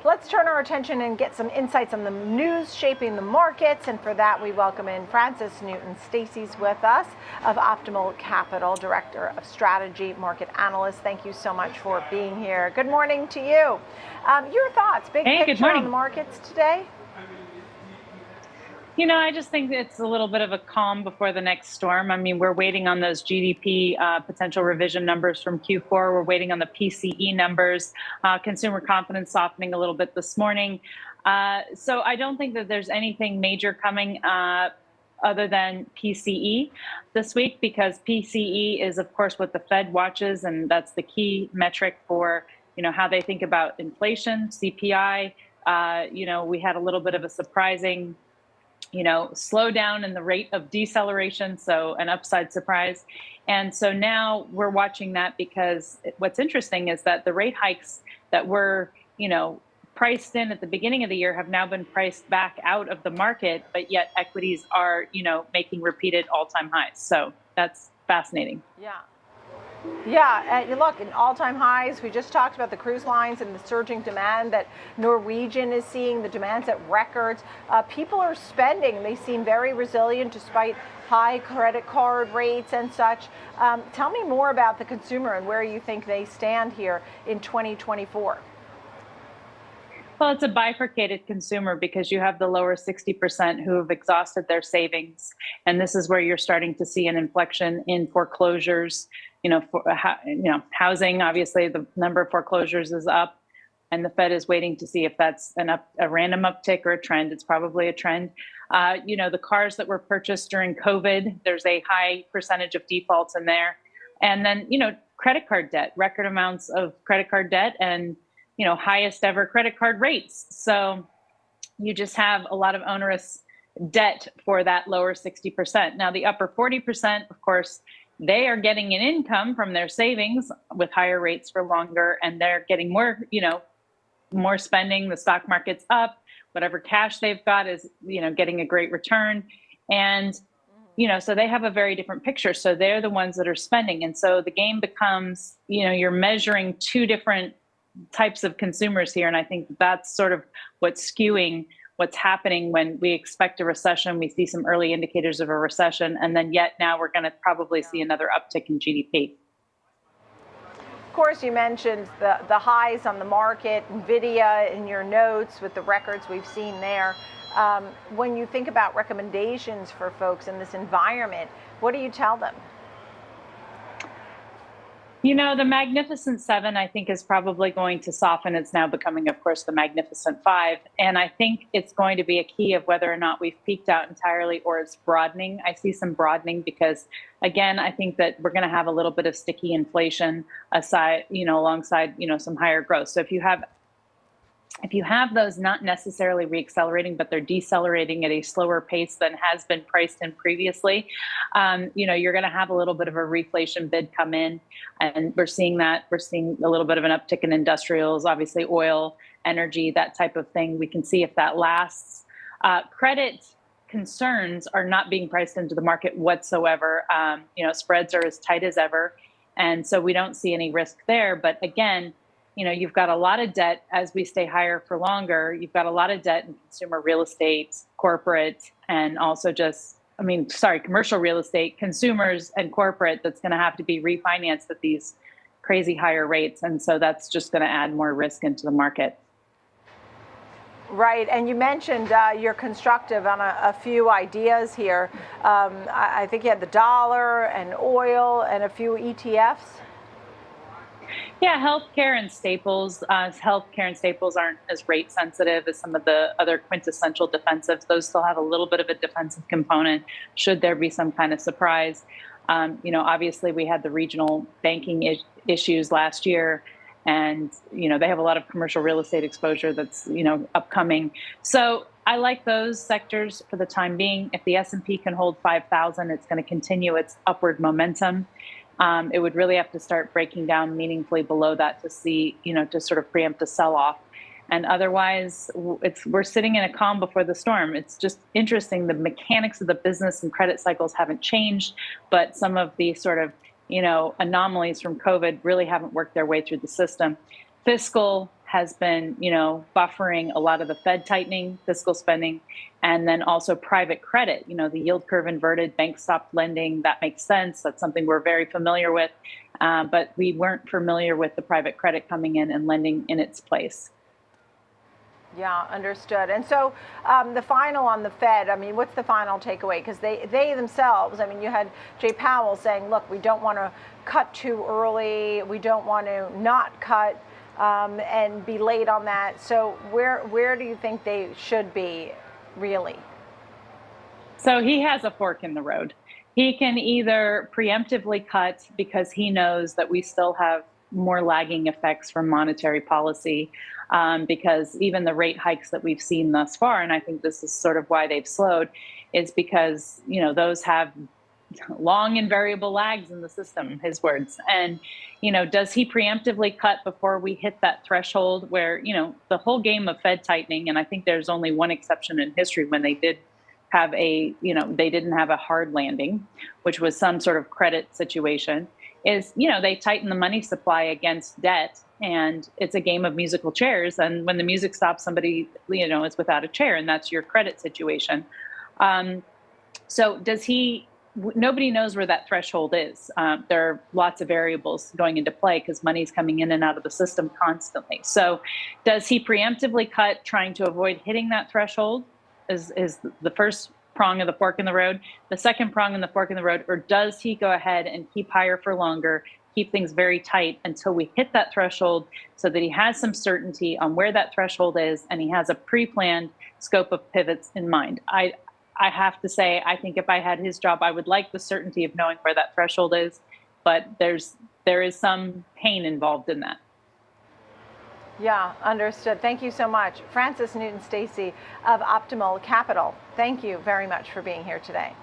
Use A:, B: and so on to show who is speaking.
A: let's turn our attention and get some insights on the news shaping the markets. And for that, we welcome in Frances Newton Stacy with us of Optimal Capital, Director of Strategy, Market Analyst. Thank you so much for being here. Good morning to you. Your thoughts, big picture on the markets today?
B: You know, I just think it's a little bit of a calm before the next storm. I mean, we're waiting on those GDP potential revision numbers from Q4. We're waiting on the PCE numbers, consumer confidence softening a little bit this morning. So I don't think that there's anything major coming other than PCE this week, because PCE is, of course, what the Fed watches, and that's the key metric for, you know, how they think about inflation, CPI. You know, we had a little bit of a surprising slow down in the rate of deceleration, so an upside surprise. And so now we're watching that, because what's interesting is that the rate hikes that were, priced in at the beginning of the year have now been priced back out of the market, but yet equities are, making repeated all-time highs. So that's fascinating.
A: Yeah, and look, in all-time highs. We just talked about the cruise lines and the surging demand that Norwegian is seeing. The demand's at records. People are spending. They seem very resilient despite high credit card rates and such. Tell me more about the consumer and where you think they stand here in 2024.
B: Well, it's a bifurcated consumer, because you have the lower 60% who have exhausted their savings. And this is where you're starting to see an inflection in foreclosures. Housing, obviously, the number of foreclosures is up, and the Fed is waiting to see if that's a random uptick or a trend. It's probably a trend. The cars that were purchased during COVID, there's a high percentage of defaults in there. And then, credit card debt, record amounts of credit card debt, and highest ever credit card rates. So you just have a lot of onerous debt for that lower 60%. Now, the upper 40%, of course, they are getting an income from their savings with higher rates for longer, and they're getting more, more spending. The stock market's up. Whatever cash they've got is, getting a great return. And, so they have a very different picture. So they're the ones that are spending. And so the game becomes, you're measuring two different types of consumers here. And I think that's sort of what's skewing what's happening when we expect a recession. We see some early indicators of a recession, and then yet now we're going to probably see another uptick in GDP.
A: Of course, you mentioned the highs on the market, NVIDIA in your notes with the records we've seen there. When you think about recommendations for folks in this environment, what do you tell them?
B: The Magnificent Seven, I think, is probably going to soften. It's now becoming, of course, the Magnificent Five. And I think it's going to be a key of whether or not we've peaked out entirely or it's broadening. I see some broadening because, again, I think that we're going to have a little bit of sticky inflation aside, alongside, some higher growth. So if you have those not necessarily reaccelerating, but they're decelerating at a slower pace than has been priced in previously, you're going to have a little bit of a reflation bid come in. And we're seeing that. We're seeing a little bit of an uptick in industrials, obviously oil, energy, that type of thing. We can see if that lasts. Credit concerns are not being priced into the market whatsoever. Spreads are as tight as ever. And so we don't see any risk there. But again, you've got a lot of debt as we stay higher for longer. You've got a lot of debt in consumer real estate, corporate, and also commercial real estate, consumers and corporate, that's going to have to be refinanced at these crazy higher rates. And so that's just going to add more risk into the market.
A: Right. And you mentioned you're constructive on a few ideas here. I think you had the dollar and oil and a few ETFs.
B: Yeah, healthcare and staples. Healthcare and staples aren't as rate sensitive as some of the other quintessential defensives. Those still have a little bit of a defensive component should there be some kind of surprise. Obviously we had the regional banking issues last year, and they have a lot of commercial real estate exposure that's upcoming. So I like those sectors for the time being. If the S&P can hold 5,000, it's going to continue its upward momentum. It would really have to start breaking down meaningfully below that to see, to sort of preempt a sell-off. And otherwise, we're sitting in a calm before the storm. It's just interesting. The mechanics of the business and credit cycles haven't changed, but some of the sort of, anomalies from COVID really haven't worked their way through the system. Fiscal has been, buffering a lot of the Fed tightening, fiscal spending, and then also private credit. The yield curve inverted, banks stopped lending. That makes sense. That's something we're very familiar with. But we weren't familiar with the private credit coming in and lending in its place.
A: Yeah, understood. And so the final on the Fed, I mean, what's the final takeaway? Because they themselves, I mean, you had Jay Powell saying, look, we don't want to cut too early. We don't want to not cut and be late on that. So where do you think they should be, really?
B: So he has a fork in the road. He can either preemptively cut because he knows that we still have more lagging effects from monetary policy, because even the rate hikes that we've seen thus far, and I think this is sort of why they've slowed, is because those have long and variable lags in the system, his words. And does he preemptively cut before we hit that threshold where the whole game of Fed tightening, and I think there's only one exception in history when they did have they didn't have a hard landing, which was some sort of credit situation, is they tighten the money supply against debt, and it's a game of musical chairs, and when the music stops, somebody is without a chair, and that's your credit situation. So does he? Nobody knows where that threshold is. There are lots of variables going into play because money's coming in and out of the system constantly. So does he preemptively cut, trying to avoid hitting that threshold? Is the first prong of the fork in the road. The second prong in the fork in the road, or does he go ahead and keep higher for longer, keep things very tight until we hit that threshold, so that he has some certainty on where that threshold is and he has a pre-planned scope of pivots in mind? I have to say, I think if I had his job, I would like the certainty of knowing where that threshold is, but there is some pain involved in that.
A: Yeah, understood. Thank you so much. Frances Newton Stacy of Optimal Capital. Thank you very much for being here today.